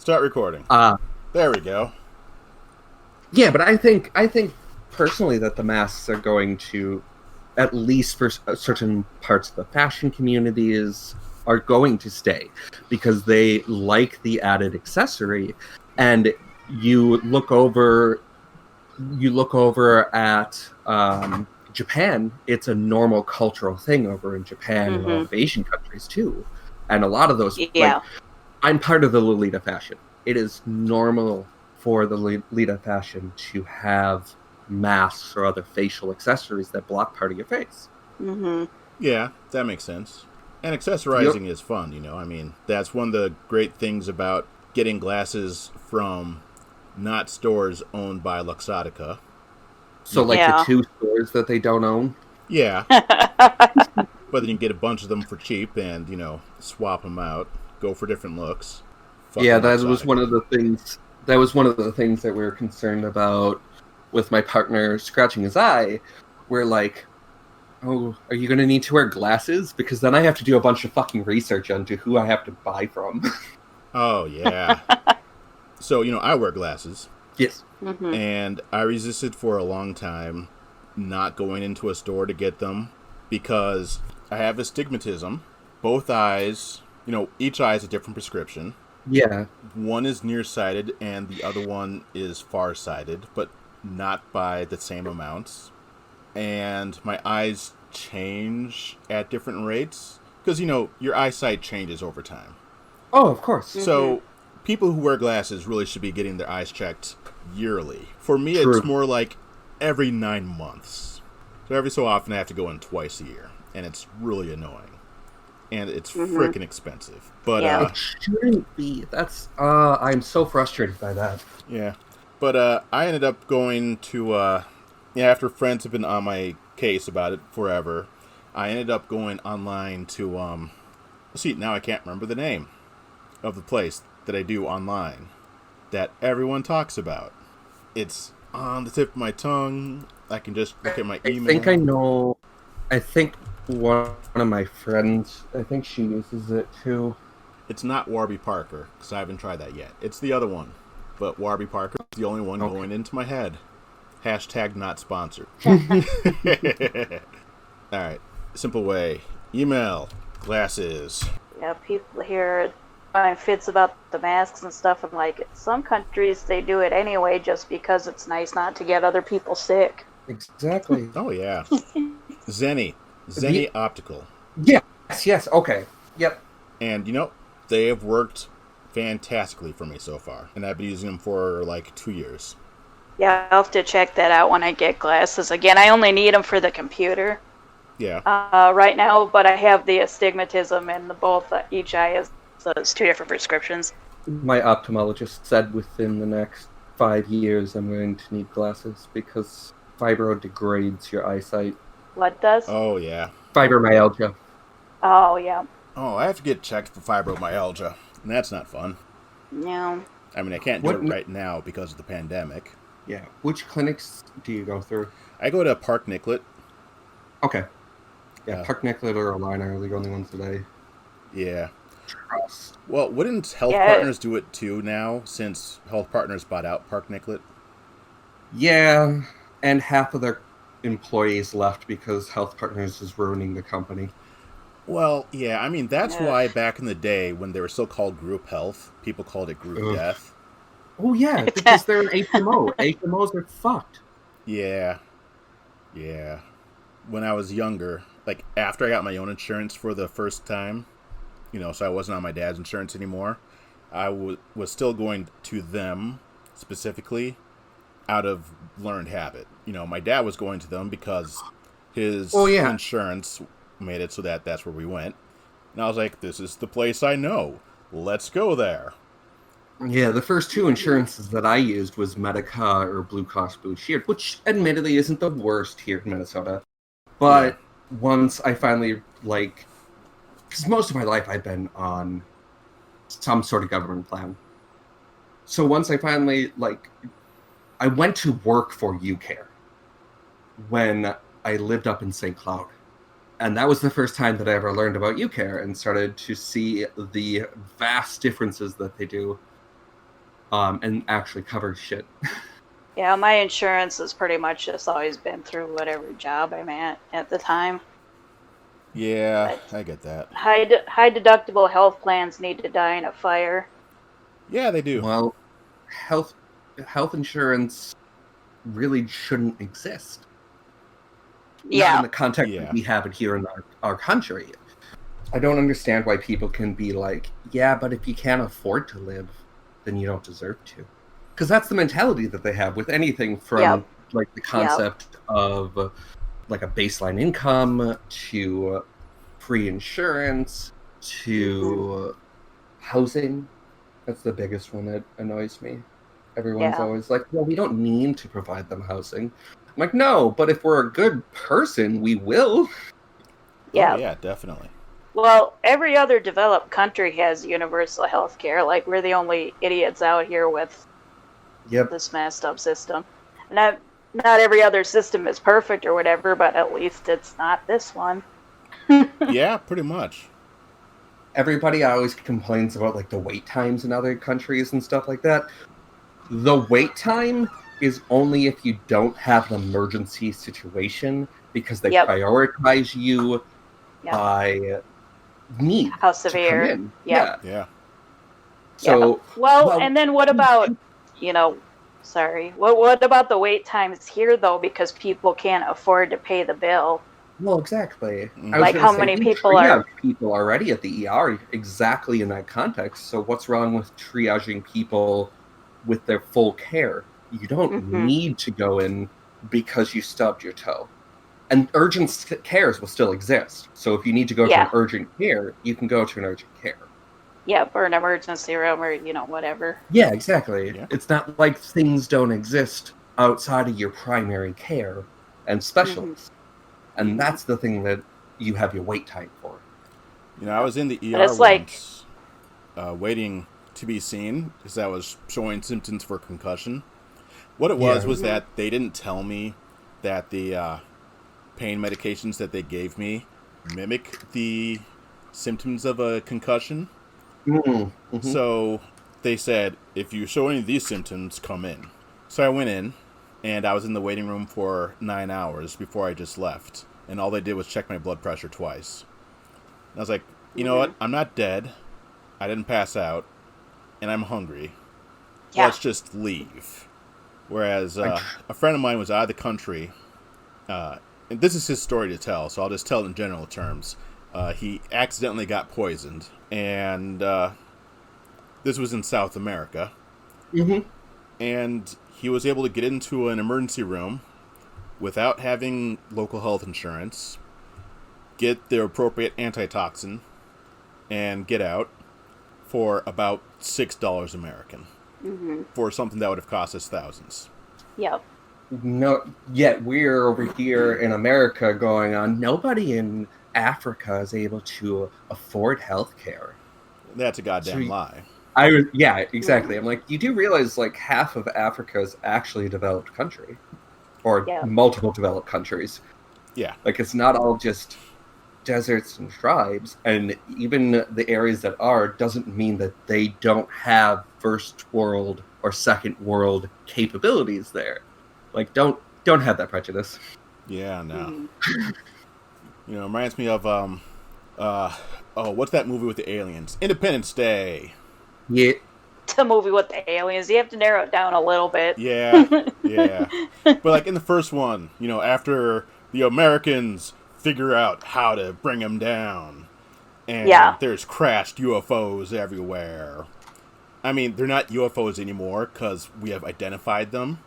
Start recording. There we go. Yeah, but I think personally that the masks are going to, at least for certain parts of the fashion communities, are going to stay because they like the added accessory. And you look over at Japan. It's a normal cultural thing over in Japan and a lot of Asian countries too. And a lot of those, like, I'm part of the Lolita fashion. It is normal for the Lolita fashion to have masks or other facial accessories that block part of your face. Mm-hmm. Yeah, that makes sense. And accessorizing is fun, you know. I mean, that's one of the great things about getting glasses from not stores owned by Luxottica. So, like the two stores that they don't own? Yeah. But then you can get a bunch of them for cheap and, you know, swap them out, go for different looks. Yeah, that was one of the things. That was one of the things that we were concerned about with my partner scratching his eye. We're like, oh, are you going to need to wear glasses? Because then I have to do a bunch of fucking research onto who I have to buy from. Oh, yeah. So, you know, I wear glasses. Yes. Mm-hmm. And I resisted for a long time not going into a store to get them because I have astigmatism. Both eyes, you know, each eye has a different prescription. Yeah. One is nearsighted and the other one is farsighted, but not by the same amounts. And my eyes change at different rates because, you know, your eyesight changes over time. Oh, of course. So people who wear glasses really should be getting their eyes checked yearly. For me, True. It's more like every 9 months. So every so often I have to go in twice a year, and it's really annoying. And it's freaking expensive. But it shouldn't be. That's I'm so frustrated by that. Yeah. But I ended up going to after friends have been on my case about it forever, I ended up going online to see, now I can't remember the name of the place that I do online that everyone talks about. It's on the tip of my tongue. I can just look at my email. I think I know. I think one of my friends, I think she uses it too. It's not Warby Parker, because I haven't tried that yet. It's the other one. But Warby Parker is the only one going into my head. Hashtag not sponsored. Alright. Simple way. Email. Glasses. Yeah, people here find fits about the masks and stuff. I'm like, some countries, they do it anyway just because it's nice not to get other people sick. Exactly. Oh, yeah. Zenni Optical. Yes, okay. Yep. And, you know, they have worked fantastically for me so far. And I've been using them for like 2 years. Yeah, I'll have to check that out when I get glasses. Again, I only need them for the computer. Yeah. Right now, but I have the astigmatism and each eye is, so it's 2 different prescriptions. My ophthalmologist said within the next 5 years I'm going to need glasses because fibro degrades your eyesight. What does? Oh, yeah. Fibromyalgia. Oh, yeah. Oh, I have to get checked for fibromyalgia. And that's not fun. No. I mean, I can't do it right now because of the pandemic. Yeah. Which clinics do you go through? I go to Park Nicollet. Okay. Yeah, Park Nicollet or Alina are the only ones today. Yeah. Trust. Well, wouldn't Health Partners do it too now, since Health Partners bought out Park Nicollet? Yeah, and half of their employees left because Health Partners is ruining the company. Well, yeah, I mean, that's why back in the day, when they were still called Group Health, people called it Group Death. Oh, yeah, because they're an HMO. HMOs are fucked. Yeah. Yeah. When I was younger, like, after I got my own insurance for the first time, you know, so I wasn't on my dad's insurance anymore, I was still going to them, specifically, out of learned habit. You know, my dad was going to them because his insurance made it so that that's where we went. And I was like, this is the place I know. Let's go there. Yeah, the first two insurances that I used was Medica or Blue Cross Blue Shield, which admittedly isn't the worst here in Minnesota. But once I finally, like, because most of my life I've been on some sort of government plan. So once I finally, like, I went to work for UCare when I lived up in St. Cloud. And that was the first time that I ever learned about UCare and started to see the vast differences that they do. and actually covers shit. Yeah, my insurance has pretty much just always been through whatever job I'm at the time. Yeah, But I get that. high deductible health plans need to die in a fire. Yeah, they do. Well, health insurance really shouldn't exist. Not in the context that we have it here in our country. I don't understand why people can be like, yeah, but if you can't afford to live, then you don't deserve to. Because that's the mentality that they have with anything from like the concept of like a baseline income to free insurance to housing. That's the biggest one that annoys me. Everyone's always like, well, we don't need to provide them housing. I'm like, no, but if we're a good person, we will. Yeah. Oh, yeah, definitely. Well, every other developed country has universal health care. Like, we're the only idiots out here with this messed up system. Not every other system is perfect or whatever, but at least it's not this one. Yeah, pretty much. Everybody always complains about like the wait times in other countries and stuff like that. The wait time is only if you don't have an emergency situation, because they prioritize you by need how severe. To come in. Yeah. So well, and then what about what about the wait times here though, because people can't afford to pay the bill? Well, exactly. Like how many people are people already at the ER exactly in that context. So what's wrong with triaging people with their full care? You don't need to go in because you stubbed your toe. And urgent cares will still exist. So if you need to go to an urgent care, you can go to an urgent care. Yeah, or an emergency room or, whatever. Yeah, exactly. Yeah. It's not like things don't exist outside of your primary care and specialists. And that's the thing that you have your wait time for. I was in the ER once, waiting to be seen because I was showing symptoms for concussion. What it was that they didn't tell me that the pain medications that they gave me mimic the symptoms of a concussion. So they said, if you show any of these symptoms, come in. So I went in, and I was in the waiting room for 9 hours before I just left. And all they did was check my blood pressure twice. And I was like, you know what? I'm not dead. I didn't pass out. And I'm hungry. Yeah. Let's just leave. Whereas a friend of mine was out of the country. And this is his story to tell, so I'll just tell it in general terms. He accidentally got poisoned. And this was in South America. And he was able to get into an emergency room without having local health insurance, get the appropriate antitoxin, and get out for about $6 American for something that would have cost us thousands. Yep. No, yet we're over here in America going on, nobody in Africa is able to afford health care. That's a goddamn lie. Yeah, exactly. I'm like, you do realize like half of Africa is actually a developed country. Or multiple developed countries. Yeah. Like, it's not all just deserts and tribes. And even the areas that are doesn't mean that they don't have first world or second world capabilities there. Like, don't have that prejudice. Yeah, no. It reminds me of, what's that movie with the aliens? Independence Day. Yeah. The movie with the aliens. You have to narrow it down a little bit. Yeah. But like in the first one, after the Americans figure out how to bring them down, and there's crashed UFOs everywhere. I mean, they're not UFOs anymore because we have identified them.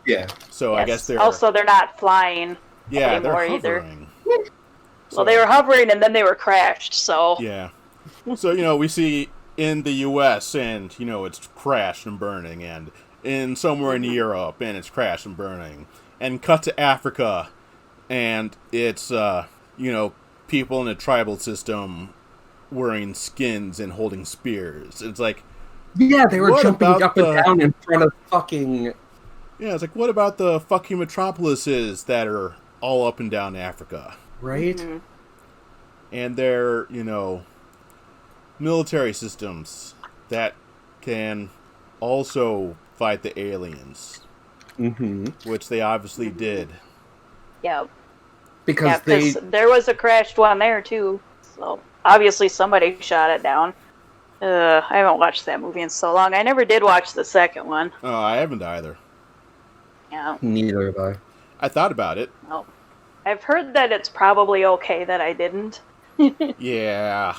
Yeah. So I guess they're they're not flying anymore they're hovering. Either. Well, they were hovering and then they were crashed. So yeah. So we see in the U.S. and it's crashed and burning, and in somewhere in Europe and it's crashed and burning, and cut to Africa, and it's people in a tribal system wearing skins and holding spears. It's like they were jumping up and down in front of fucking. Yeah, it's like, what about the fucking metropolises that are all up and down Africa, right? And they're military systems that can also fight the aliens, which they obviously did. Yeah. Because there was a crashed one there too. So obviously somebody shot it down. I haven't watched that movie in so long. I never did watch the second one. Oh, I haven't either. Yeah. Neither have I. I thought about it. Oh. I've heard that it's probably okay that I didn't. Yeah.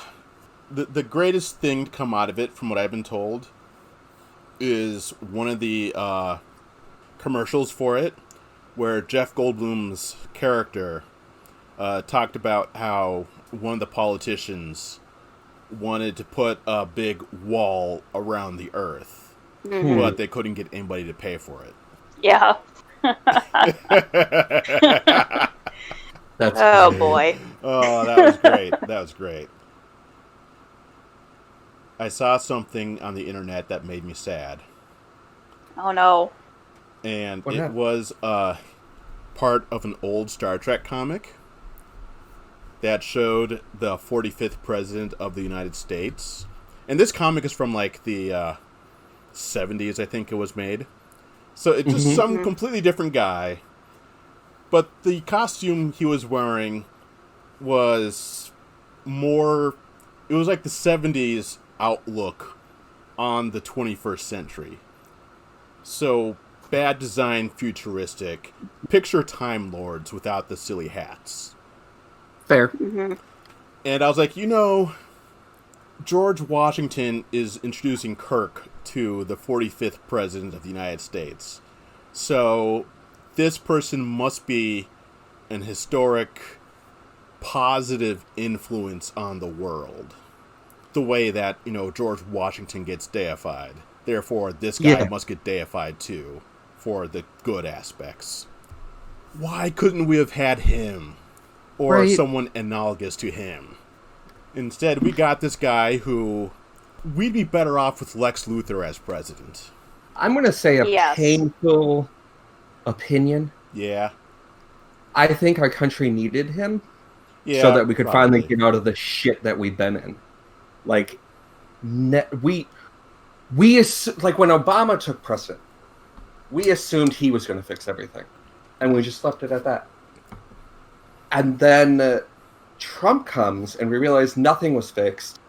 The greatest thing to come out of it, from what I've been told, is one of the commercials for it, where Jeff Goldblum's character talked about how one of the politicians wanted to put a big wall around the Earth, but they couldn't get anybody to pay for it. Yeah. That's oh great. boy. Oh, that was great. That was great. I saw something on the internet that made me sad. Oh no. And What it happened? was part of an old Star Trek comic that showed the 45th president of the United States. And this comic is from like the 70s, I think it was made. So it's just some completely different guy. But the costume he was wearing was more... It was like the 70s outlook on the 21st century. So, bad design, futuristic. Picture Time Lords without the silly hats. Fair. And I was like, George Washington is introducing Kirk to the 45th President of the United States. So, this person must be an historic, positive influence on the world. The way that, George Washington gets deified. Therefore, this guy must get deified too, for the good aspects. Why couldn't we have had him? Or someone analogous to him? Instead, we got this guy who... We'd be better off with Lex Luthor as president. I'm going to say a painful opinion. Yeah. I think our country needed him Yeah, so that we could probably finally get out of the shit that we've been in. Like, like when Obama took precedent, we assumed he was going to fix everything. And we just left it at that. And then Trump comes and we realize nothing was fixed.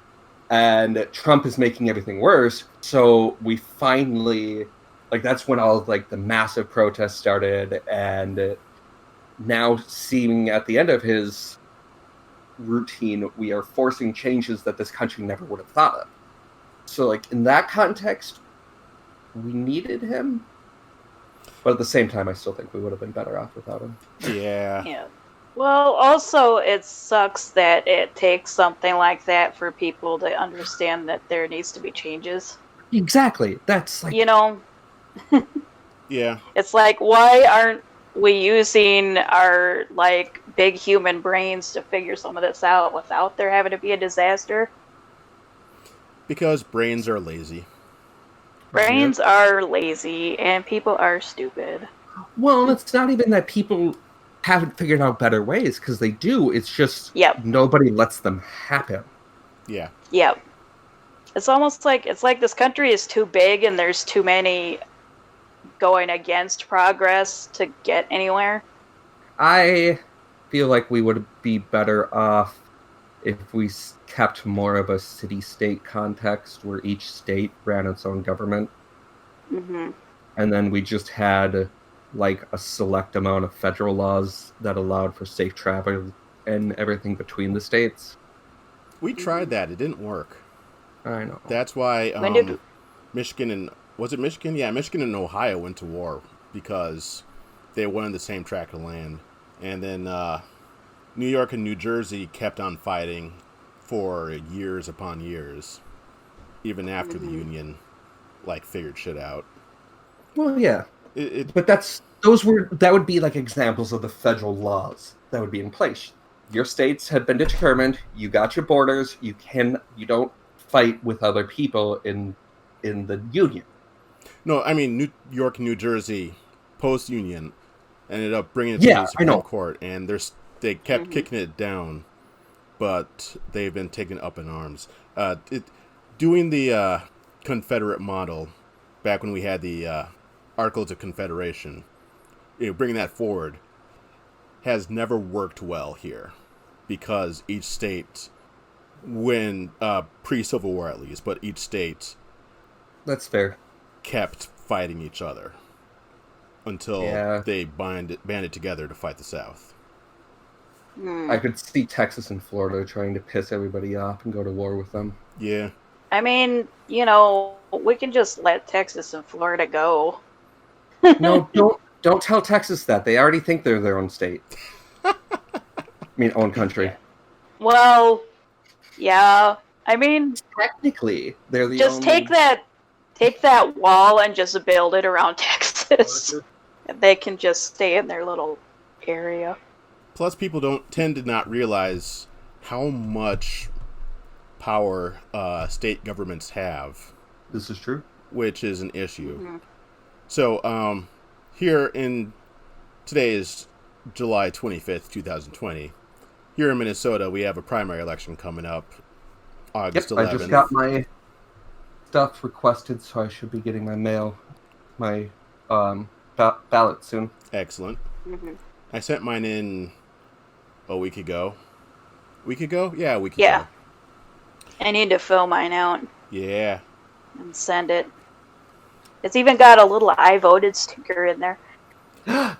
And Trump is making everything worse. So we finally, that's when all the massive protests started. And now seeing at the end of his routine, we are forcing changes that this country never would have thought of. So, in that context, we needed him. But at the same time, I still think we would have been better off without him. Yeah. Yeah. Well, also, it sucks that it takes something like that for people to understand that there needs to be changes. Exactly. That's Yeah. It's like, why aren't we using our, big human brains to figure some of this out without there having to be a disaster? Because brains are lazy. Brains are lazy, and people are stupid. Well, it's not even that people haven't figured out better ways, because they do. It's just nobody lets them happen. Yeah. Yep. It's almost like this country is too big, and there's too many going against progress to get anywhere. I feel like we would be better off if we kept more of a city-state context where each state ran its own government. And then we just had a select amount of federal laws that allowed for safe travel and everything between the states. We tried that. It didn't work. I know. That's why Michigan and... Was it Michigan? Yeah, Michigan and Ohio went to war because they wanted the same tract of land. And then New York and New Jersey kept on fighting for years upon years, even after the Union, figured shit out. Well, yeah. But that would be examples of the federal laws that would be in place. Your states had been determined. You got your borders. You don't fight with other people in the Union. No, I mean New York and New Jersey post-Union ended up bringing it to the Supreme Court, and they kept kicking it down, but they've been taken up in arms. Doing the Confederate model back when we had the Articles of Confederation, bringing that forward has never worked well here because each state, when pre-Civil War at least, but each state That's fair. kept fighting each other until they banded together to fight the South. I could see Texas and Florida trying to piss everybody off and go to war with them. Yeah. I mean, you know, we can just let Texas and Florida go. No, don't tell Texas that. They already think they're their own state. I mean, own country. Well, yeah. I mean, Technically, they're the just only... take that wall and just build it around Texas. And they can just stay in their little area. Plus, people tend to not realize how much power state governments have. This is true. Which is an issue. Mm-hmm. So, today is July 25th, 2020. Here in Minnesota, we have a primary election coming up August 11th. I just got my stuff requested, so I should be getting my ballot soon. Excellent. Mm-hmm. I sent mine in a week ago. Yeah, a week ago. I need to fill mine out. Yeah. And send it. It's even got a little I voted sticker in there.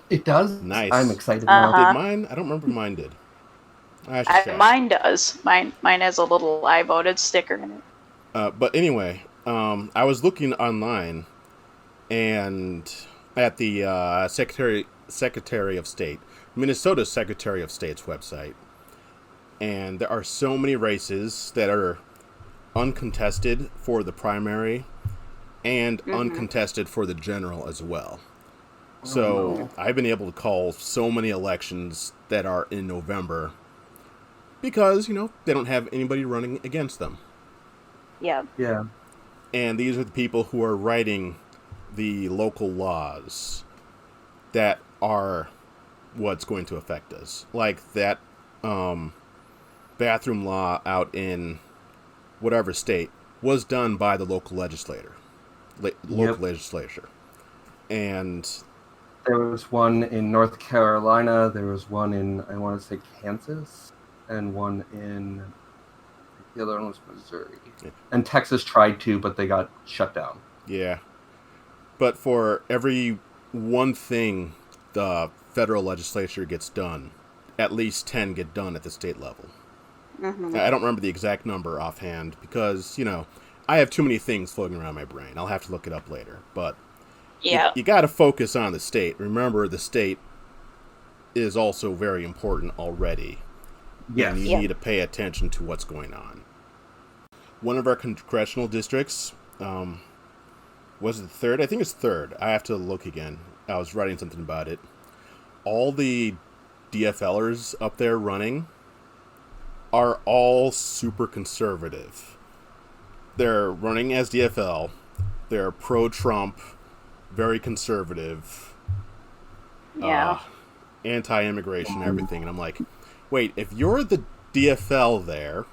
It does? Nice. I'm excited now. Did mine? I don't remember if mine did. Mine does. Mine has a little I voted sticker in it. But anyway, I was looking online and at the Secretary of State, Minnesota's Secretary of State's website. And there are so many races that are uncontested for the primary and uncontested for the general as well. So I've been able to call so many elections that are in November because, they don't have anybody running against them. Yeah. Yeah. And these are the people who are writing the local laws that are what's going to affect us. Like that bathroom law out in whatever state was done by the local legislature. And there was one in North Carolina, there was one in, I want to say, Kansas, and one in, the other one was Missouri. Yeah. And Texas tried to, but they got shut down. Yeah. But for every one thing the federal legislature gets done, at least 10 get done at the state level. Mm-hmm. I don't remember the exact number offhand because, I have too many things floating around my brain. I'll have to look it up later. But you got to focus on the state. Remember, the state is also very important already. Yes. And you need to pay attention to what's going on. One of our congressional districts, was it third? I think it's third. I have to look again. I was writing something about it. All the DFLers up there running are all super conservative. They're running as DFL. They're pro-Trump, very conservative. Yeah. Anti-immigration, everything. And I'm like, wait, if you're the DFL there...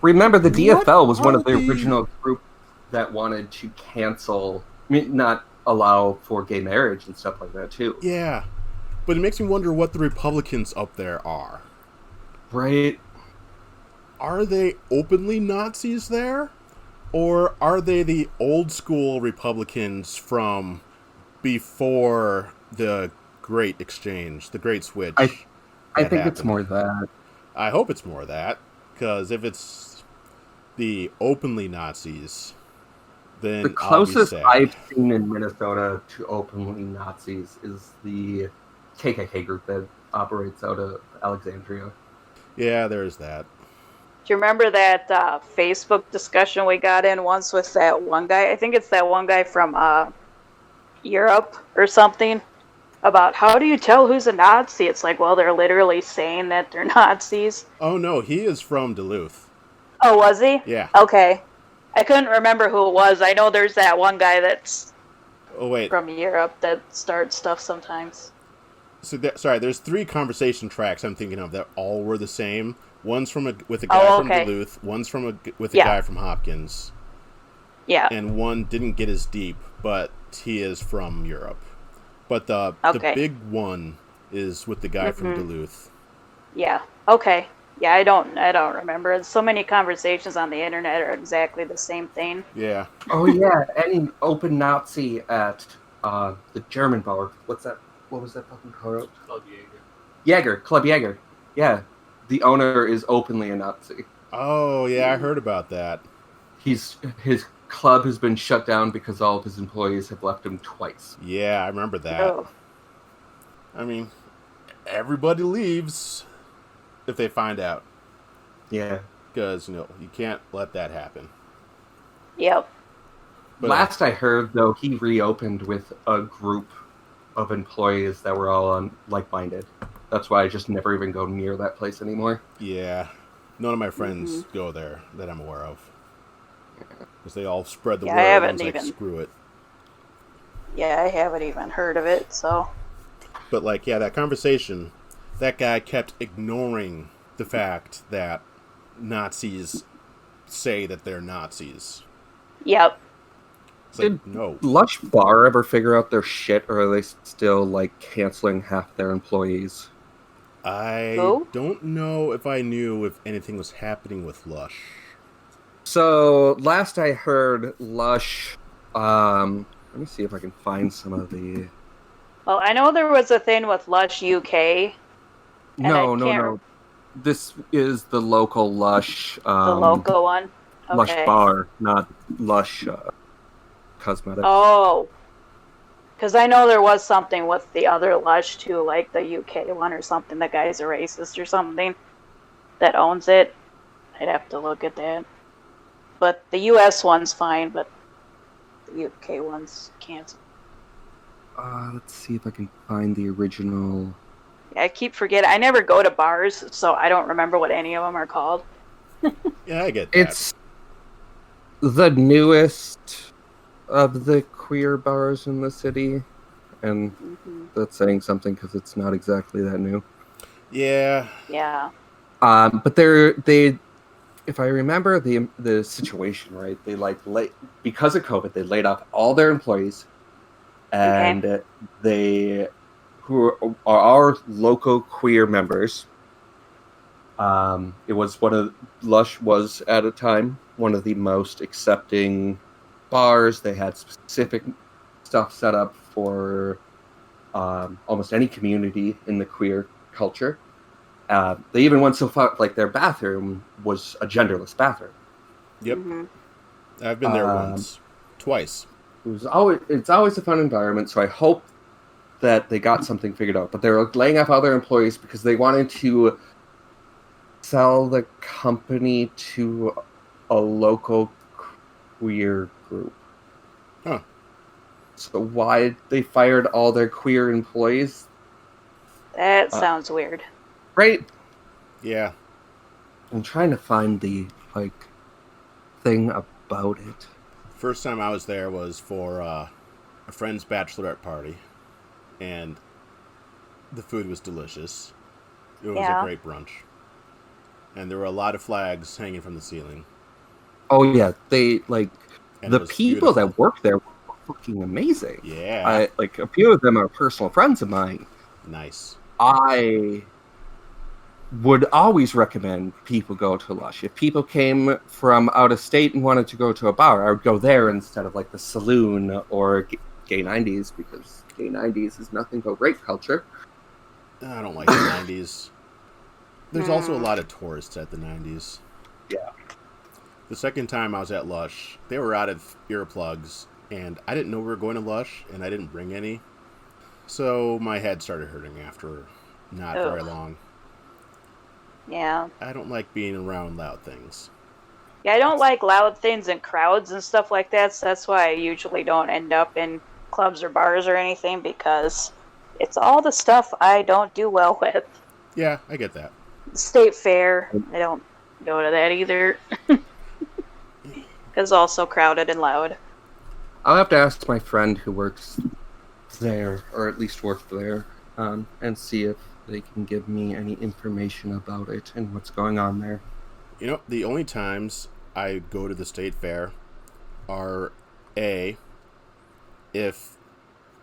Remember, the DFL was one of the original groups that wanted to cancel, not allow for gay marriage and stuff like that, too. Yeah. But it makes me wonder what the Republicans up there are. Right. Are they openly Nazis there? Or are they the old school Republicans from before the Great Exchange, the Great Switch? I think it's more that. I hope it's more that. Because if it's the openly Nazis, then the closest I've seen in Minnesota to openly Nazis is the KKK group that operates out of Alexandria. Yeah, there's that. Do you remember that Facebook discussion we got in once with that one guy? I think it's that one guy from Europe or something. About how do you tell who's a Nazi? It's like, well, they're literally saying that they're Nazis. Oh, no, he is from Duluth. Oh, was he? Yeah. Okay. I couldn't remember who it was. I know there's that one guy that's from Europe that starts stuff sometimes. So there's 3 conversation tracks I'm thinking of that all were the same. One's with a guy from Duluth. One's with a guy from Hopkins. Yeah. and one didn't get as deep, but he is from Europe. But the big one is with the guy from Duluth. Yeah. Okay. Yeah, I don't remember. So many conversations on the internet are exactly the same thing. Yeah. Oh yeah, any open Nazi at the German bar. What's that? What was that fucking called? Club Jaeger. Club Jaeger. Yeah, the owner is openly a Nazi. Oh yeah, I heard about that. His club has been shut down because all of his employees have left him twice. Yeah, I remember that. Oh. I mean, everybody leaves if they find out. Yeah. Because, you can't let that happen. Yep. But, last I heard, though, he reopened with a group of employees that were all like-minded. That's why I just never even go near that place anymore. Yeah. None of my friends go there that I'm aware of. Because they all spread the word. I haven't even... screw it. Yeah, I haven't even heard of it, so... But, that conversation, that guy kept ignoring the fact that Nazis say that they're Nazis. Yep. Did no. Lush Bar ever figure out their shit, or are they still, canceling half their employees? I don't know if I knew if anything was happening with Lush. So, last I heard, Lush... let me see if I can find some of the... Well, I know there was a thing with Lush UK. No. This is the local Lush... the local one? Okay. Lush Bar, not Lush Cosmetics. Oh. Because I know there was something with the other Lush, too, like the UK one or something. The guy's a racist or something that owns it. I'd have to look at that. But the US one's fine, but the UK one's canceled. Let's see if I can find the original... Yeah, I keep forgetting. I never go to bars, so I don't remember what any of them are called. Yeah, I get that. It's the newest of the queer bars in the city, and that's saying something because it's not exactly that new. Yeah. Yeah. But they, if I remember the situation right, they because of COVID, they laid off all their employees, and they, who are our local queer members. It was Lush was at a time one of the most accepting bars. They had specific stuff set up for almost any community in the queer culture. They even went so far, their bathroom was a genderless bathroom. Yep. I've been there twice. It's always a fun environment, so I hope that they got something figured out. But they were laying off all their employees because they wanted to sell the company to a local queer group. Huh. So why they fired all their queer employees? That sounds weird. Right? Yeah. I'm trying to find the thing about it. First time I was there was for a friend's bachelorette party, and the food was delicious. It was a great brunch. And there were a lot of flags hanging from the ceiling. Oh yeah, they and the people that work there were fucking amazing. Yeah. A few of them are personal friends of mine. Nice. I would always recommend people go to Lush. If people came from out of state and wanted to go to a bar, I would go there instead of the saloon or Gay 90s, because Gay 90s is nothing but rape culture. I don't like the 90s. There's also a lot of tourists at the 90s. Yeah. The second time I was at Lush, they were out of earplugs, and I didn't know we were going to Lush, and I didn't bring any. So my head started hurting after not very long. Yeah. I don't like being around loud things. Yeah, I don't like loud things and crowds and stuff like that, so that's why I usually don't end up in clubs or bars or anything, because it's all the stuff I don't do well with. Yeah, I get that. State Fair, I don't go to that either. Because it's also crowded and loud. I'll have to ask my friend who works there, or at least worked there, and see if they can give me any information about it and what's going on there. The only times I go to the State Fair are if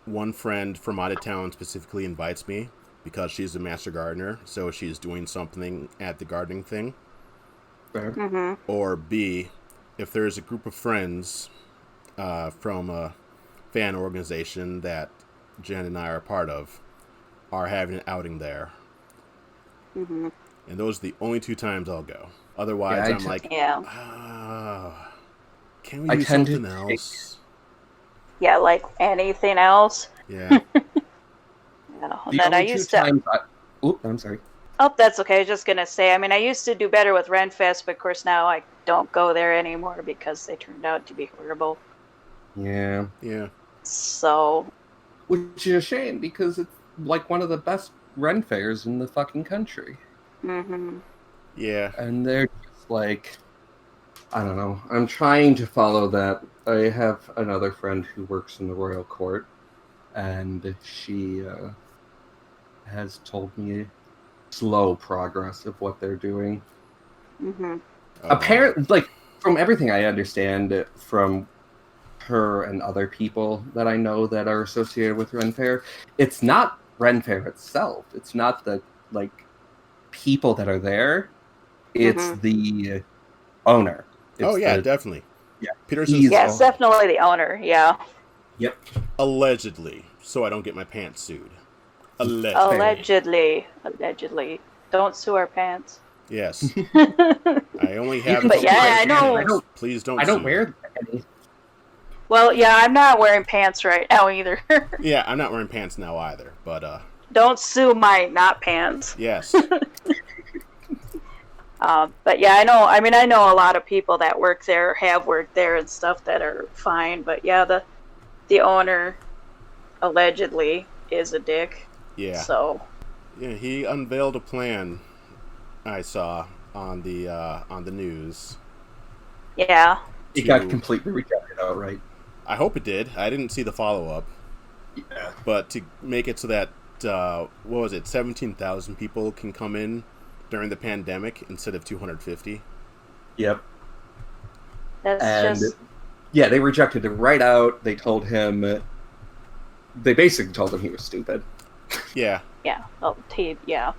one friend from out of town specifically invites me because she's a master gardener, so she's doing something at the gardening thing. Fair. Mm-hmm. Or B, if there's a group of friends from a fan organization that Jen and I are a part of are having an outing there. Mm-hmm. And those are the only 2 times I'll go. Otherwise, I'm like, can we do something else? Yeah, like anything else. Yeah. Yeah. The Then I only used two to. times I'm sorry. Oh, that's okay. I was just gonna say. I mean, I used to do better with Renfest, but of course now I don't go there anymore because they turned out to be horrible. Yeah. Yeah. So. Which is a shame because it's like one of the best Ren fairs in the fucking country. Mm-hmm. Yeah. And they're just like, I don't know. I'm trying to follow that. I have another friend who works in the royal court, and she has told me slow progress of what they're doing. Mm-hmm. Apparently, like, from everything I understand from her and other people that I know that are associated with Ren Fair, it's not Ren Fair itself. It's not the, like, people that are there. It's the owner. It's definitely. Yeah. Peterson's. Yeah, it's definitely the owner. Yeah. Yep. Allegedly, so I don't get my pants sued. Allegedly. Allegedly. Don't sue our pants. Yes. I only have. But yeah, I know. Please don't. I don't sue. wear any. Well, yeah, I'm not wearing pants right now either. Yeah, I'm not wearing pants now either. But don't sue my not pants. Yes. But yeah, I know. I mean, I know a lot of people that work there, have worked there, and stuff that are fine. But yeah, the owner allegedly is a dick. Yeah. So. Yeah, he unveiled a plan. I saw on the news. Yeah. It got completely rejected outright. I hope it did. I didn't see the follow-up. Yeah. But to make it so that, 17,000 people can come in during the pandemic instead of 250. Yep. That's just... Yeah, they rejected it right out. They told him... They basically told him he was stupid. Yeah. Yeah. Oh, yeah.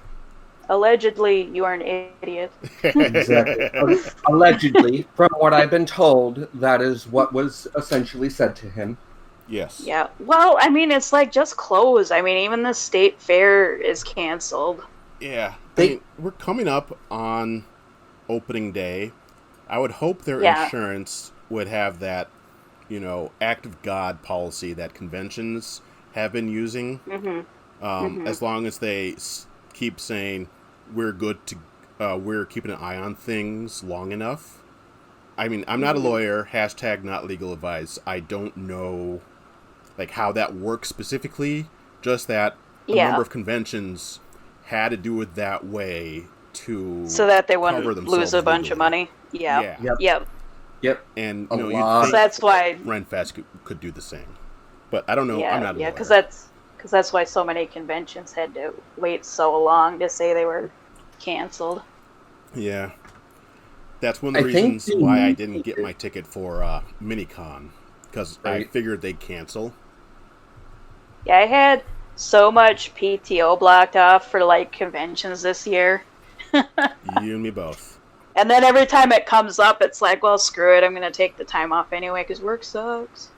Allegedly, you are an idiot. Exactly. Allegedly, from what I've been told, that is what was essentially said to him. Yes. Yeah. Well, I mean, it's like just closed. I mean, even the state fair is canceled. Yeah. I mean, we're coming up on opening day. I would hope their insurance would have that, act of God policy that conventions have been using. Mm-hmm. As long as they keep saying we're good to, we're keeping an eye on things long enough. I mean, I'm not a lawyer. # not legal advice. I don't know, like, how that works specifically. Just that a number of conventions had to do it that way so that they wouldn't lose a bunch of money. Yeah. Yep. And you'd think that's why Renfest could do the same. But I don't know. Yeah, I'm not a lawyer. because that's why so many conventions had to wait so long to say they were canceled. Yeah. That's one of the reasons why I didn't get my ticket for Minicon, because I figured they'd cancel. Yeah, I had so much PTO blocked off for, like, conventions this year. You and me both. And then every time it comes up, it's like, well, screw it, I'm going to take the time off anyway, because work sucks.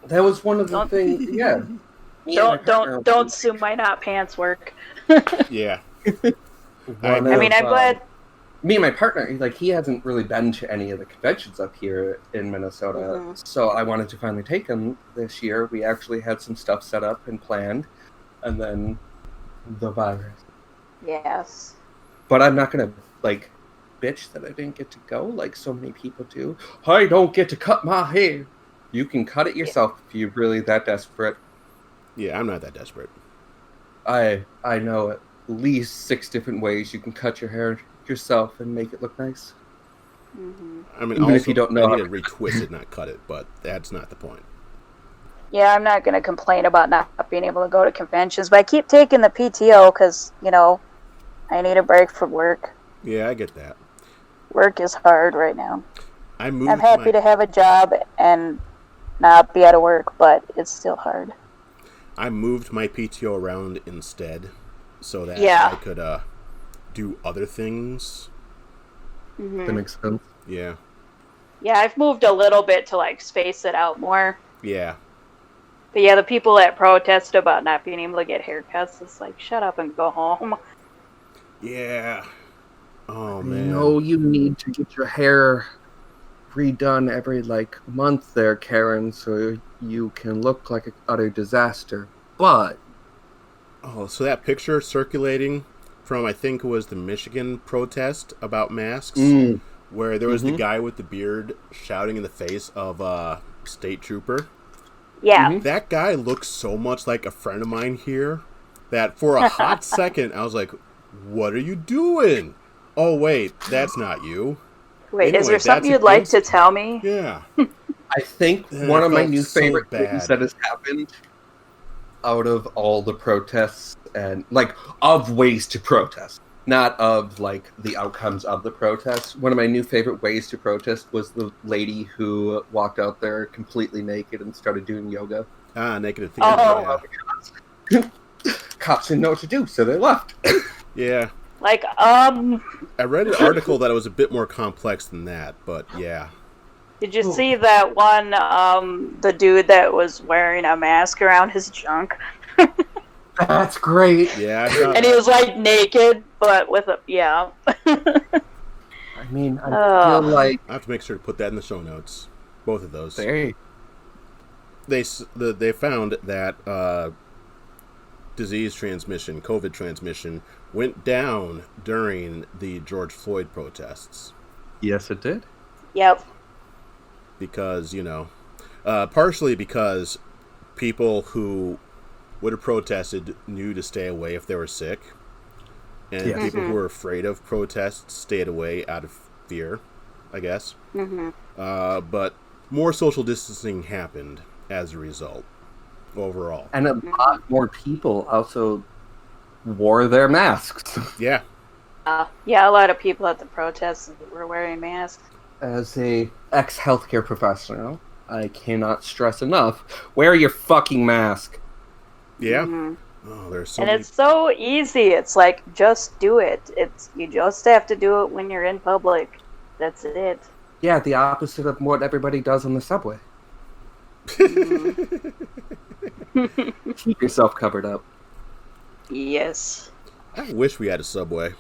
That was one of the things, yeah. Don't sue my not pants work. Yeah. I mean, I'm glad... Me and my partner, like, he hasn't really been to any of the conventions up here in Minnesota, so I wanted to finally take him this year. We actually had some stuff set up and planned, and then the virus. Yes. But I'm not going to, like, bitch that I didn't get to go, like so many people do. I don't get to cut my hair. You can cut it yourself if you're really that desperate. Yeah, I'm not that desperate. I know at least 6 different ways you can cut your hair yourself and make it look nice. I mean, even also, if you don't know, I need to retwist it, not cut it, but that's not the point. Yeah, I'm not going to complain about not being able to go to conventions, but I keep taking the PTO because, I need a break from work. Yeah, I get that. Work is hard right now. I I'm moved happy to have a job and not be out of work, but it's still hard. I moved my PTO around instead so that Yeah. I could do other things. That makes sense. Yeah. Yeah, I've moved a little bit to like space it out more. Yeah. But yeah, the people that protest about not being able to get haircuts, it's like, shut up and go home. Yeah. Oh I man. know you need to get your hair redone every like month there, Karen, so you can look like an utter disaster. But Oh, so that picture circulating from I think it was the Michigan protest about masks, where there was the guy with the beard shouting in the face of a state trooper. Yeah. That guy looks so much like a friend of mine here that for a hot second I was like, "What are you doing?" Oh wait, that's not you. Wait, Anyway, is there something that's you'd like to against- tell me? Yeah. I think And one I of my felt new so favorite bad. things that has happened out of all the protests and like of ways to protest, not of like the outcomes of the protests. One of my new favorite ways to protest was the lady who walked out there completely naked and started doing yoga. Naked and Oh. Cops didn't know what to do, so they left. Yeah. Like, I read an article that it was a bit more complex than that, but yeah. did you see that one, the dude that was wearing a mask around his junk? That's great. Yeah, I saw And he was like naked, but with a, yeah. I mean, I feel like I have to make sure to put that in the show notes. Both of those. they They found that disease transmission, COVID transmission, went down during the George Floyd protests. Yes, it did. Yep. Because, partially because people who would have protested knew to stay away if they were sick. And Yes. people who were afraid of protests stayed away out of fear, I guess. But more social distancing happened as a result, overall. And a lot more people also wore their masks. Yeah. Yeah, a lot of people at the protests were wearing masks. As a ex-healthcare professional, I cannot stress enough, wear your fucking mask. Yeah. Oh, there's so And many... it's so easy. It's like, just do it. You just have to do it when you're in public. That's it. Yeah, the opposite of what everybody does on the subway. Keep yourself covered up. Yes. I wish we had a subway.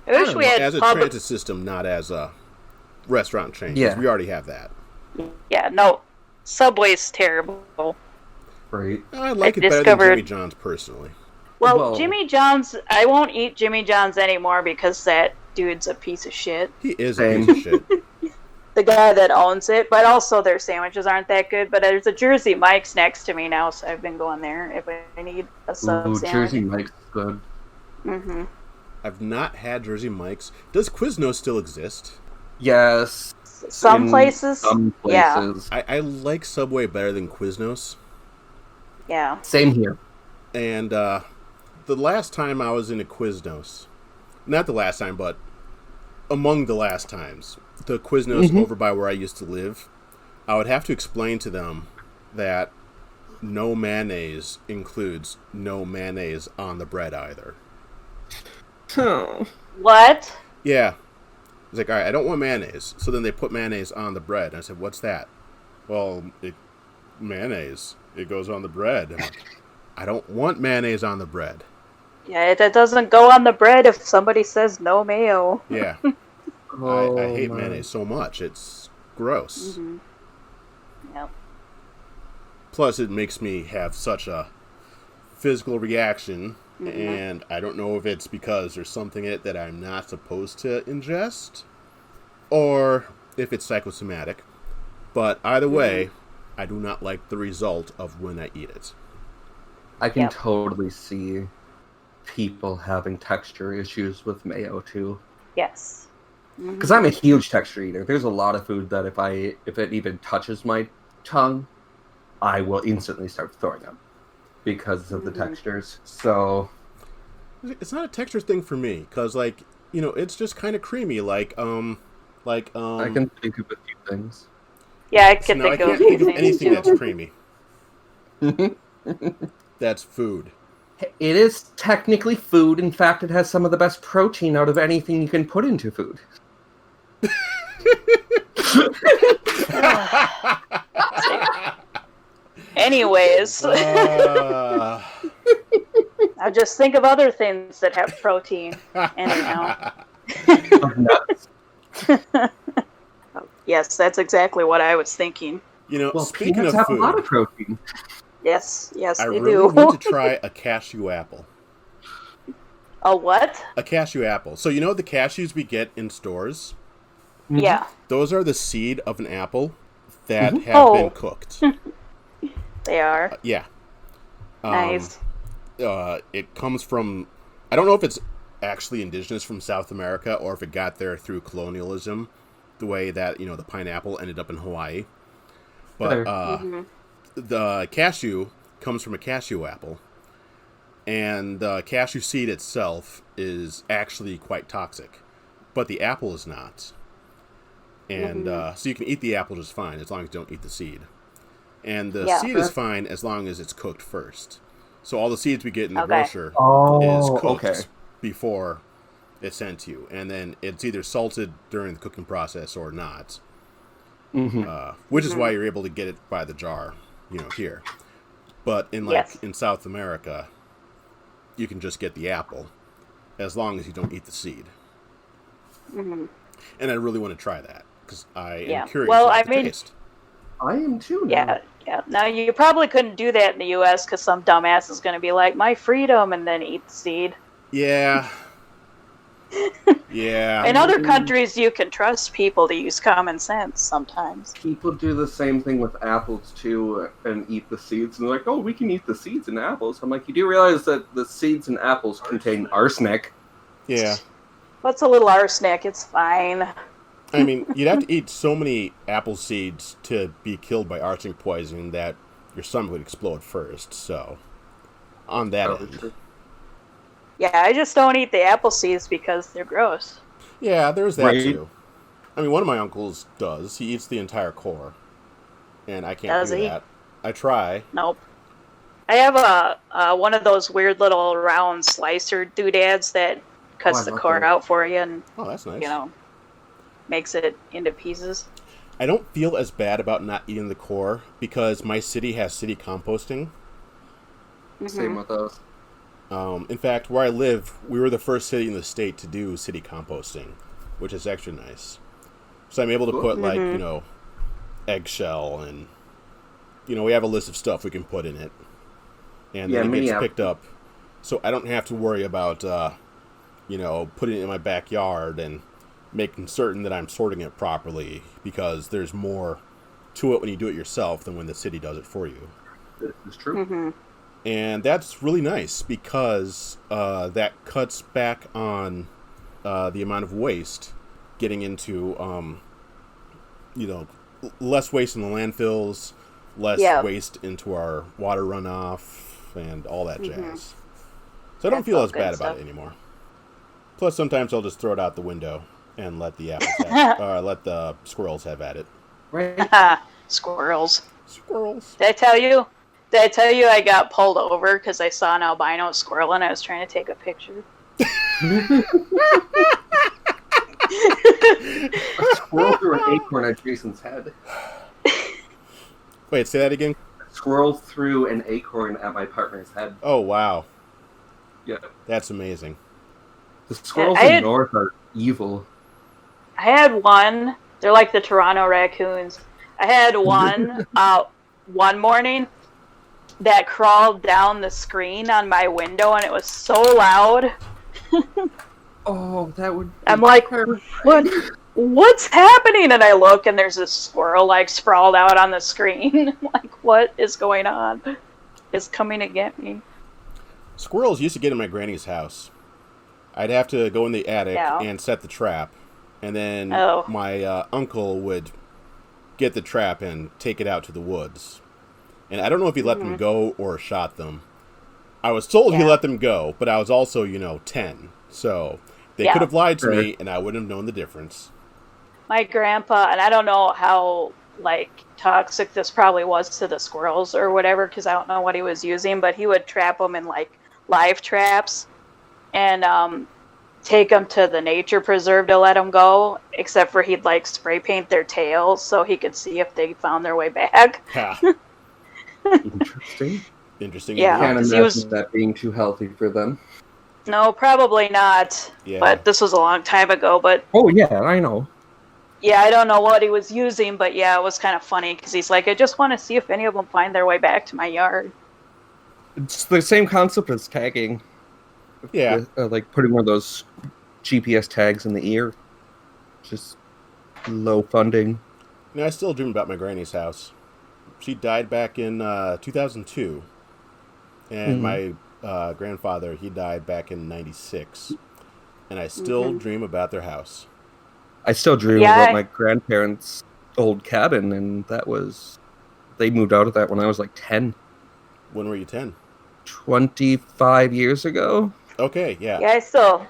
I wish we had as a public. transit system, not as a restaurant chain. 'Cause Yeah. we already have that. Yeah, no. Subway's terrible. Right. I like I it better than discovered- Jimmy John's personally. Well, Jimmy John's, I won't eat Jimmy John's anymore because that dude's a piece of shit. He is Same. a piece of shit. The guy that owns it, but also their sandwiches aren't that good. But there's a Jersey Mike's next to me now, so I've been going there if I need a sub Ooh, sandwich. Jersey Mike's good. I've not had Jersey Mike's. Does Quiznos still exist? Yes. Some in places, Some yeah, places. I like Subway better than Quiznos. yeah. Same here. And the last time I was in a Quiznos, not the last time, but among the last times, the Quiznos over by where I used to live, I would have to explain to them that no mayonnaise includes no mayonnaise on the bread either. Oh. What? Yeah. It's like, all right, I don't want mayonnaise. So then they put mayonnaise on the bread. And I said, what's that? Well, mayonnaise. It goes on the bread. I'm like, I don't want mayonnaise on the bread. Yeah, that doesn't go on the bread if somebody says no mayo. Yeah. Oh, I hate my. mayonnaise so much. It's gross. Yep. Plus, it makes me have such a physical reaction. And I don't know if it's because there's something in it that I'm not supposed to ingest, or if it's psychosomatic. But either way, I do not like the result of when I eat it. I can Yep. totally see people having texture issues with mayo too. Yes. Because I'm a huge texture eater. There's a lot of food that if it even touches my tongue, I will instantly start throwing up because of the textures. So It's not a texture thing for me, because, like, it's just kind of creamy. Like, Like, I can think of a few things. Yeah, I so could now I think of a can't few think of things anything that's too. creamy. That's food. It is technically food. In fact, it has some of the best protein out of anything you can put into food. Anyways, Uh, I just think of other things that have protein. Anyhow. Of nuts. Yes, that's exactly what I was thinking. you know, Well, speaking peanuts of have a lot food, of protein. Yes, I they really want to do. try a cashew apple. A what? A cashew apple. So you know the cashews we get in stores? Mm-hmm. Yeah. Those are the seed of an apple that Mhm. have been cooked. They are. Yeah. Nice. It comes from, I don't know if it's actually indigenous from South America or if it got there through colonialism, the way that, you know, the pineapple ended up in Hawaii. But Mm-hmm. the cashew comes from a cashew apple. And the cashew seed itself is actually quite toxic. But the apple is not. And so you can eat the apple just fine as long as you don't eat the seed. And the Yeah. seed is fine as long as it's cooked first. So all the seeds we get in the Okay. grocer is Oh, cooked okay. before it's sent to you. And then it's either salted during the cooking process or not. Mm-hmm. Which is why you're able to get it by the jar, you know, here. But in Yes. in South America, you can just get the apple as long as you don't eat the seed. Mm-hmm. And I really want to try that because I Yeah. am curious Well, about I the mean- taste. I am too now. Yeah. Yeah. Now you probably couldn't do that in the U.S. because some dumbass is going to be like, "My freedom," and then eat the seed. Yeah. Yeah. In other countries, you can trust people to use common sense sometimes. People do the same thing with apples too and eat the seeds. And they're like, oh, we can eat the seeds in apples. I'm like, you do realize that the seeds in apples contain arsenic? Yeah. What's a little arsenic? It's fine. I mean, you'd have to eat so many apple seeds to be killed by arsenic poisoning that your stomach would explode first. So, on that end. True. Yeah, I just don't eat the apple seeds because they're gross. Yeah, there's that Right. too. I mean, one of my uncles does. He eats the entire core. And I can't Does do he? that. I try. Nope. I have a one of those weird little round slicer doodads that cuts Oh, I the love core those. out for you and, Oh, that's nice. you know, makes it into pieces. I don't feel as bad about not eating the core because my city has city composting. Same with us. In fact, where I live, we were the first city in the state to do city composting, which is actually nice. So I'm able to put, like, you know, eggshell and, you know, we have a list of stuff we can put in it. And then it gets picked up. So I don't have to worry about, you know, putting it in my backyard and making certain that I'm sorting it properly because there's more to it when you do it yourself than when the city does it for you. This is true. Mm-hmm. And that's really nice because that cuts back on the amount of waste getting into, you know, less waste in the landfills, less waste into our water runoff, and all that jazz. So I don't feel as bad about it anymore. Plus, sometimes I'll just throw it out the window and let the apples let the squirrels have at it. Right? Squirrels. Squirrels. Did I tell you? Did I tell you I got pulled over because I saw an albino squirrel and I was trying to take a picture? A squirrel threw an acorn at Jason's head. Wait, say that again? A squirrel threw an acorn at my partner's head. Oh, wow. Yeah. That's amazing. The squirrels in North are evil. I had one. They're like the Toronto raccoons. I had one one morning that crawled down the screen on my window and it was so loud. Oh, that would... I'm like, what's happening? And I look and there's this squirrel like sprawled out on the screen. Like, what is going on? It's coming to get me. Squirrels used to get in my granny's house. I'd have to go in the attic and set the trap. And then my uncle would get the trap and take it out to the woods. And I don't know if he let them go or shot them. I was told he let them go, but I was also, 10. So they could have lied to me, and I wouldn't have known the difference. my grandpa, and I don't know how, like, toxic this probably was to the squirrels or whatever, because I don't know what he was using, but he would trap them in, like, live traps and take them to the nature preserve to let them go, except for he'd, like, spray paint their tails so he could see if they found their way back. Ha. Interesting. Interesting. Yeah. Can't 'cause imagine he was- that being too healthy for them. No, probably not. Yeah. But this was a long time ago, but Oh yeah, I know. yeah, I don't know what he was using, but yeah, it was kind of funny because he's like, I just want to see if any of them find their way back to my yard. It's the same concept as tagging. Yeah. Like putting one of those GPS tags in the ear. Just low funding. I still dream about my granny's house. She died back in 2002. And my grandfather, he died back in 96. And I still dream about their house. I still dream about my grandparents' old cabin, and they moved out of that when I was like 10. When were you 10? 25 years ago? Okay, yeah. Yeah, I still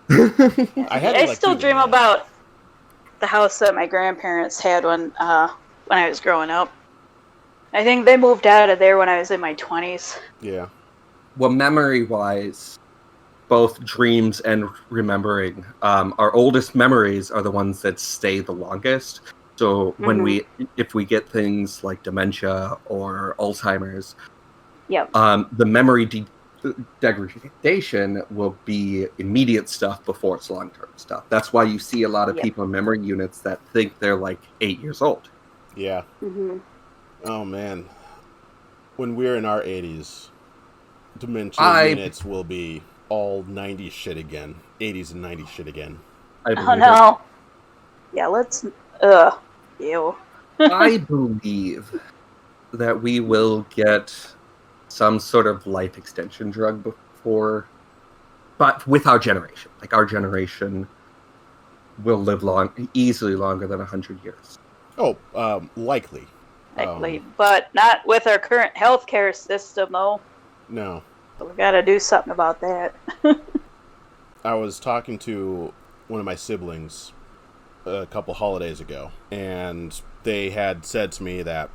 I still dream about the house that my grandparents had when I was growing up. I think they moved out of there when I was in my 20s. Yeah. Well, memory-wise, both dreams and remembering, our oldest memories are the ones that stay the longest. So if we get things like dementia or Alzheimer's, Yep. the memory degradation will be immediate stuff before it's long-term stuff. That's why you see a lot of people in memory units that think they're like 8 years old. Yeah. Oh, man. When we're in our 80s, dementia units will be all 90s shit again. 80s and 90s shit again. Oh, no. Yeah, let's... Ew. I believe that we will get some sort of life extension drug but with our generation. Like, our generation will live easily longer than 100 years. Oh, likely. Likely, but not with our current healthcare system, though. No. So we gotta do something about that. I was talking to one of my siblings a couple holidays ago, and they had said to me that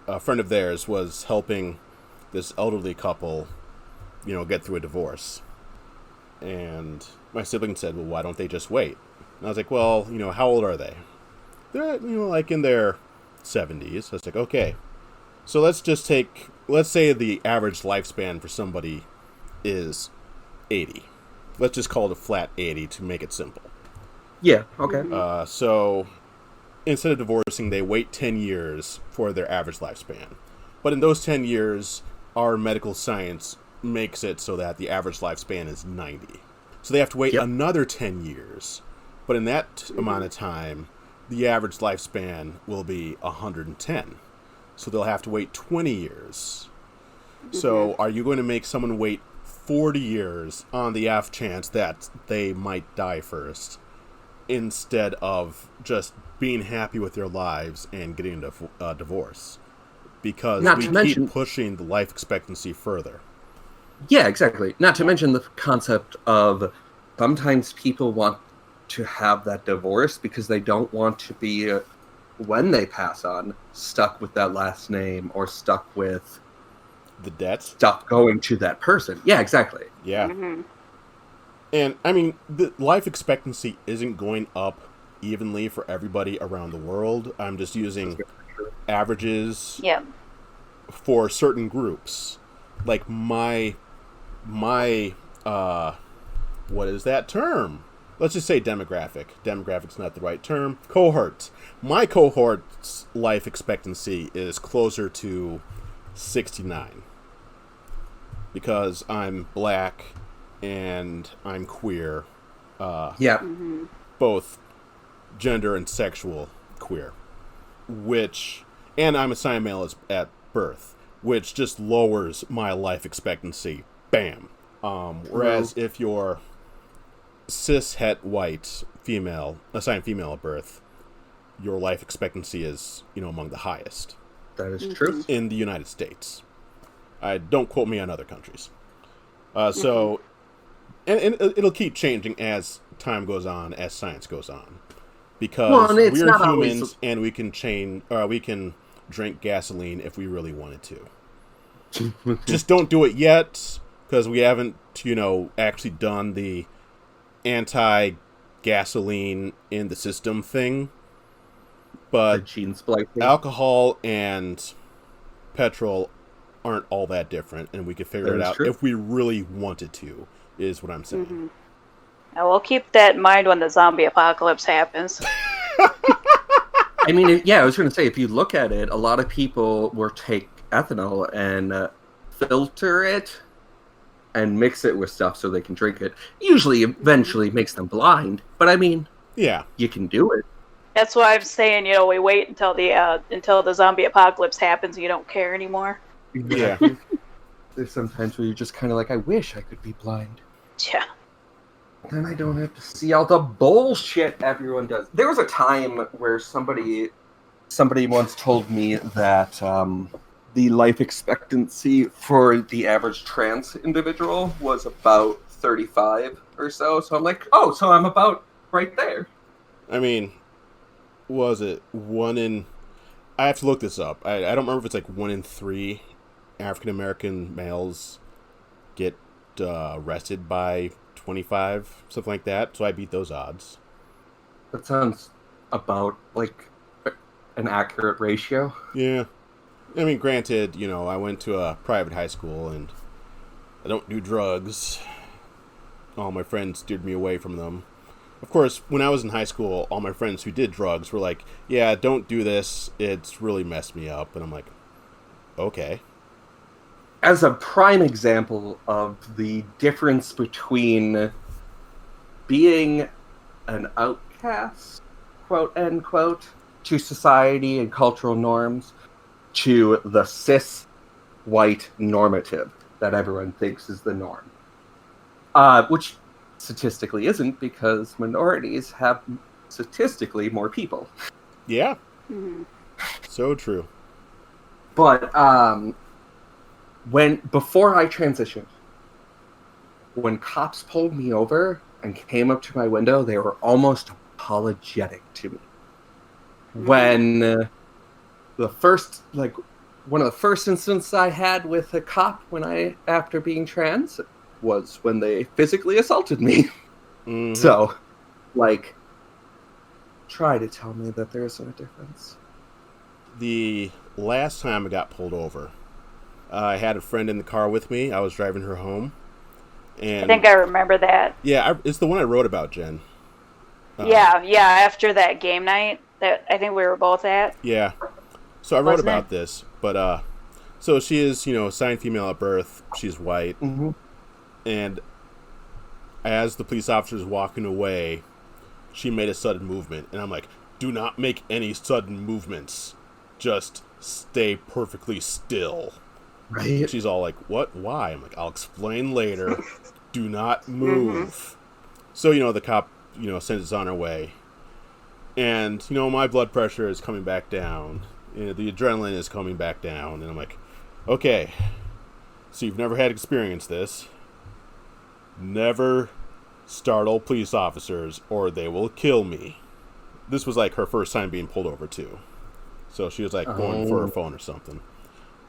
a friend of theirs was helping this elderly couple, get through a divorce. And my sibling said, well, why don't they just wait? And I was like, well, how old are they? They're, like in their 70s. I was like, okay. So let's say the average lifespan for somebody is 80. Let's just call it a flat 80 to make it simple. Yeah, okay. So instead of divorcing, they wait 10 years for their average lifespan. But in those 10 years, our medical science makes it so that the average lifespan is 90. So they have to wait another 10 years. But in that amount of time, the average lifespan will be 110. So they'll have to wait 20 years. So are you going to make someone wait 40 years on the off chance that they might die first, instead of just being happy with their lives and getting a divorce? Because keep pushing the life expectancy further. Yeah, exactly. Not to mention the concept of sometimes people want to have that divorce because they don't want to be, when they pass on, stuck with that last name or stuck with the debt stuff going to that person. Yeah, exactly. Yeah. And I mean, the life expectancy isn't going up evenly for everybody around the world. I'm just using averages for certain groups. Like my what is that term? Let's just say demographic. Demographic's not the right term. Cohort. My cohort's life expectancy is closer to 69. Because I'm black and I'm queer. Both gender and sexual queer. And I'm assigned male at birth, which just lowers my life expectancy. Bam. Whereas if you're cis het white female, assigned female at birth, your life expectancy is, among the highest. That is true. In the United States. Don't quote me on other countries. And it'll keep changing as time goes on, as science goes on. because and it's we're not humans always... and we can drink gasoline if we really wanted to. Just don't do it yet because we haven't, actually done the anti-gasoline in the system thing. the But gene splicing. alcohol and petrol aren't all that different, and we could figure That it is out true. if we really wanted to, is what I'm saying. Mm-hmm. I will keep that in mind when the zombie apocalypse happens. I mean, yeah, I was going to say, if you look at it, a lot of people will take ethanol and filter it and mix it with stuff so they can drink it. Usually, eventually makes them blind. But I mean, Yeah. you can do it. That's why I'm saying, we wait until the zombie apocalypse happens and you don't care anymore. Yeah. There's sometimes where you're just kind of like, I wish I could be blind. Yeah. Then I don't have to see all the bullshit everyone does. There was a time where somebody once told me that the life expectancy for the average trans individual was about 35 or so. So I'm like, oh, so I'm about right there. I mean, was it I have to look this up. I don't remember if it's like 1 in 3 African American males get arrested by 25, something like that. So I beat those odds. That sounds about like an accurate ratio. Yeah. I mean, granted, I went to a private high school and I don't do drugs. All my friends steered me away from them. Of course, when I was in high school, all my friends who did drugs were like, yeah, don't do this. It's really messed me up. And I'm like, okay. As a prime example of the difference between being an outcast, quote unquote, to society and cultural norms, to the cis white normative that everyone thinks is the norm. Which statistically isn't, because minorities have statistically more people. Yeah. Mm-hmm. So true. But before I transitioned, when cops pulled me over and came up to my window, they were almost apologetic to me. Mm-hmm. When one of the first incidents I had with a cop after being trans was when they physically assaulted me. Mm-hmm. So, try to tell me that there isn't a difference. The last time I got pulled over, I had a friend in the car with me. I was driving her home. And I think I remember that. Yeah, it's the one I wrote about, Jen. Yeah, after that game night that I think we were both at. Yeah. So I wrote Wasn't about it? this, but so she is, assigned female at birth. She's white. Mm-hmm. And as the police officer is walking away, she made a sudden movement. And I'm like, do not make any sudden movements. Just stay perfectly still. Right? She's all like, what? Why? I'm like, I'll explain later. Do not move. Mm-hmm. So, the cop, sends us on our way. And, my blood pressure is coming back down. The adrenaline is coming back down. And I'm like, okay, so you've never had experience this. Never startle police officers or they will kill me. This was like her first time being pulled over, too. So she was like going for her phone or something.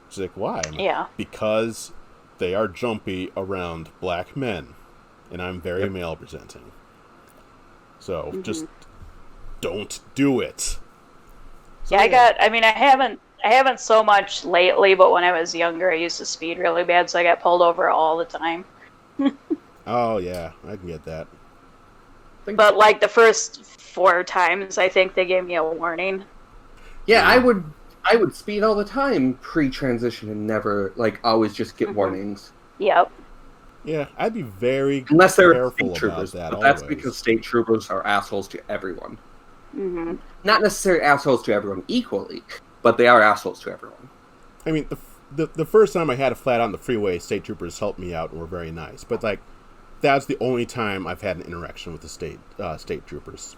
She's like, why? I'm like, Yeah. Because they are jumpy around black men. And I'm very male presenting. So just don't do it. So, Yeah, I haven't so much lately, but when I was younger, I used to speed really bad, so I got pulled over all the time. Oh, yeah, I can get that. But like the first 4 times, I think they gave me a warning. Yeah, I would speed all the time pre-transition and never, always just get warnings. Yep. Yeah, I'd be very Unless they're careful state troopers, about that. but that's always. because state troopers are assholes to everyone. Mm-hmm. Not necessarily assholes to everyone equally, but they are assholes to everyone. I mean, the first time I had a flat out on the freeway, state troopers helped me out and were very nice. But that's the only time I've had an interaction with the state troopers.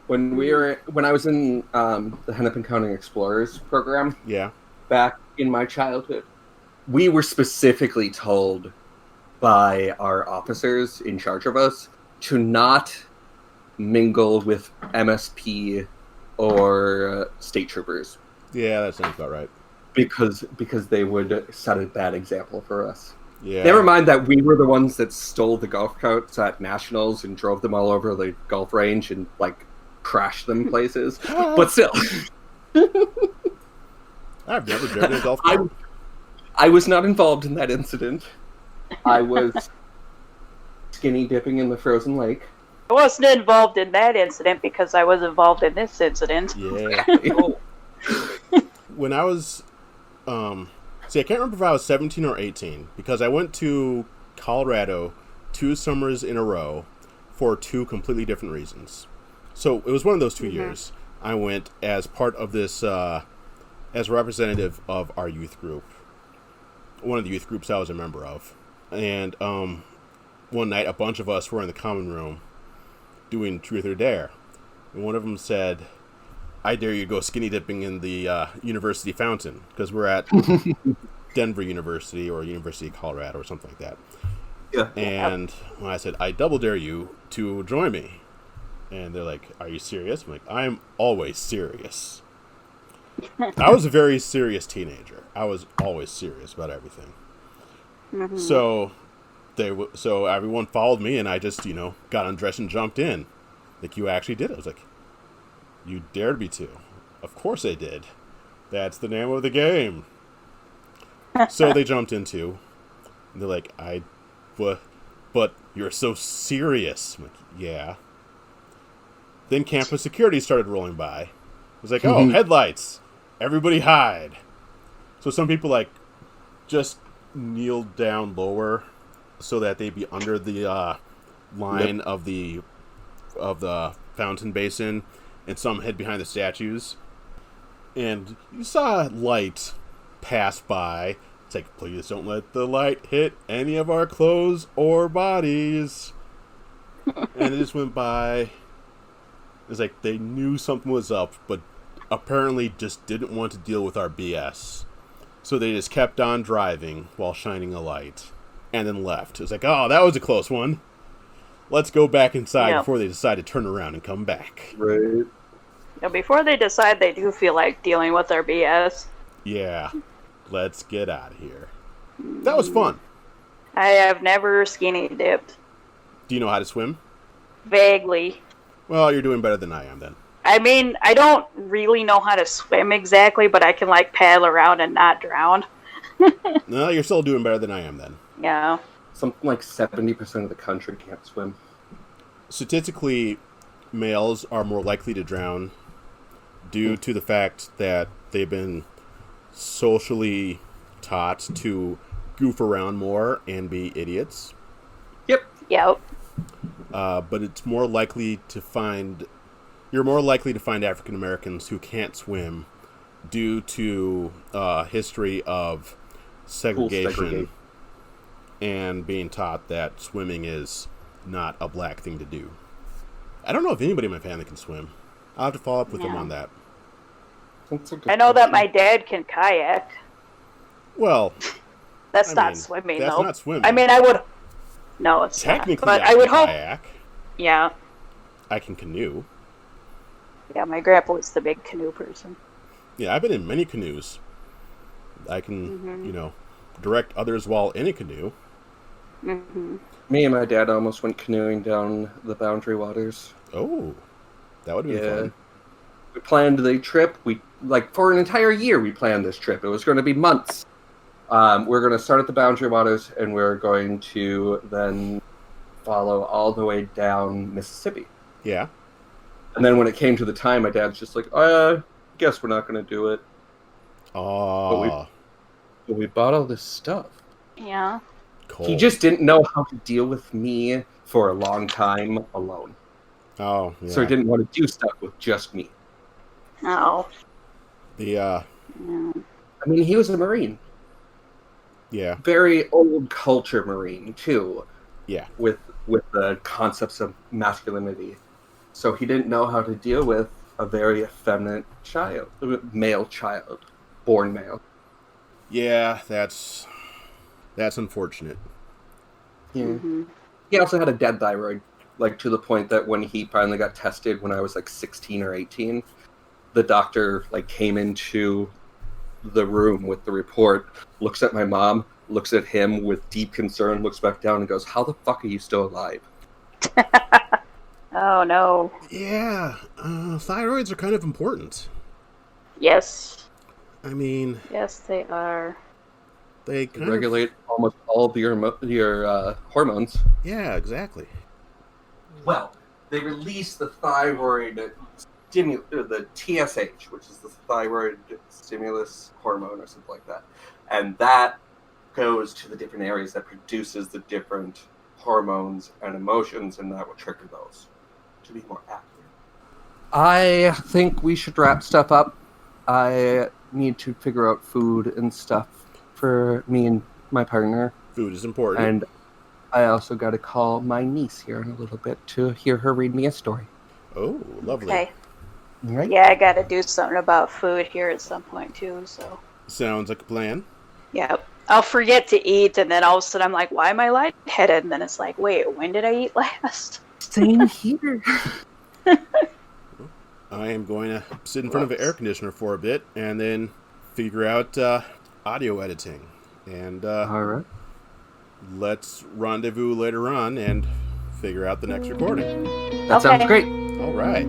When I was in the Hennepin County Explorers program, back in my childhood, we were specifically told by our officers in charge of us to not mingle with MSP or state troopers. Yeah, that sounds about right. Because they would set a bad example for us. Yeah. Never mind that we were the ones that stole the golf carts at nationals and drove them all over the golf range and like crashed them places. But still, I've never driven a golf cart. I was not involved in that incident. I was skinny dipping in the frozen lake. I wasn't involved in that incident because I was involved in this incident. Yeah. When I was, see, I can't remember if I was 17 or 18 because I went to Colorado 2 summers in a row for 2 completely different reasons. So it was one of those 2 years. I went as part of this, as a representative of our youth group, one of the youth groups I was a member of. And one night, a bunch of us were in the common room doing Truth or Dare. And one of them said, I dare you to go skinny dipping in the university fountain, because we're at Denver University or University of Colorado or something like that. Yeah. And when I said, I double dare you to join me. And they're like, are you serious? I'm like, I'm always serious. I was a very serious teenager. I was always serious about everything. So so everyone followed me, and I just, got undressed and jumped in. Like, you actually did it. I was like, you dared me to. Of course I did. That's the name of the game. So they jumped in too. And they're like, but you're so serious. I'm like, yeah. Then campus security started rolling by. It was like, oh, headlights. Everybody hide. So some people just kneeled down lower so that they'd be under the line of the fountain basin, and some hid behind the statues. And you saw light pass by. It's like, please don't let the light hit any of our clothes or bodies. And it just went by. It's like they knew something was up, but apparently just didn't want to deal with our BS. So they just kept on driving while shining a light, and then left. It's like, oh, that was a close one. Let's go back inside before they decide to turn around and come back. Right. Now, before they decide they do feel like dealing with our BS. Yeah. Let's get out of here. That was fun. I have never skinny dipped. Do you know how to swim? Vaguely. Well, you're doing better than I am then. I mean, I don't really know how to swim exactly, but I can, paddle around and not drown. No, you're still doing better than I am then. Yeah. Something like 70% of the country can't swim. Statistically, males are more likely to drown due to the fact that they've been socially taught to goof around more and be idiots. Yep. But it's more likely to find... You're more likely to find African Americans who can't swim due to history of segregation and being taught that swimming is not a black thing to do. I don't know if anybody in my family can swim. I'll have to follow up with them on that. I know that my dad can kayak. Well, that's not swimming, that's though. Not swimming. I mean, I would... No, it's technically not. But I would hope... kayak. Yeah. I can canoe. Yeah, my grandpa was the big canoe person. Yeah, I've been in many canoes. I can, direct others while in a canoe. Me and my dad almost went canoeing down the Boundary Waters. Oh, that would have been fun. We planned the trip. For an entire year, we planned this trip. It was going to be months. We're going to start at the Boundary Waters, and we're going to then follow all the way down Mississippi. Yeah. And then when it came to the time, my dad's just like, guess we're not going to do it. Oh. But we bought all this stuff. Yeah. Cool. He just didn't know how to deal with me for a long time alone. Oh, yeah. So he didn't want to do stuff with just me. Oh. The, I mean, he was a Marine. Yeah. Very old culture Marine, too. Yeah. With the concepts of masculinity. So he didn't know how to deal with a very effeminate male child, born male. Yeah, that's unfortunate. Yeah. He also had a dead thyroid. like to the point that when he finally got tested when I was like 16 or 18, the doctor like came into the room with the report, looks at my mom, looks at him with deep concern, looks back down and goes, "How the fuck are you still alive?" Oh no. Yeah, thyroids are kind of important. Yes. I mean, Yes, they are. they kind regulate almost all of your hormones. Yeah, exactly. Well, they release the thyroid the TSH, which is the thyroid stimulus hormone or something like that, and that goes to the different areas that produces the different hormones and emotions, and that will trigger those to be more accurate. I think we should wrap stuff up. I need to figure out food and stuff for me and my partner. Food is important. And I also got to call my niece here in a little bit to hear her read me a story. Oh, lovely. Okay. Right? Yeah, I gotta do something about food here at some point too, so. Sounds like a plan. Yep. I'll forget to eat, and then all of a sudden I'm like, why am I lightheaded? And then it's like, wait, when did I eat last? Same here. I am going to sit in front of an air conditioner for a bit and then figure out audio editing. And all right. Let's rendezvous later on and figure out the next recording. That sounds great. All right.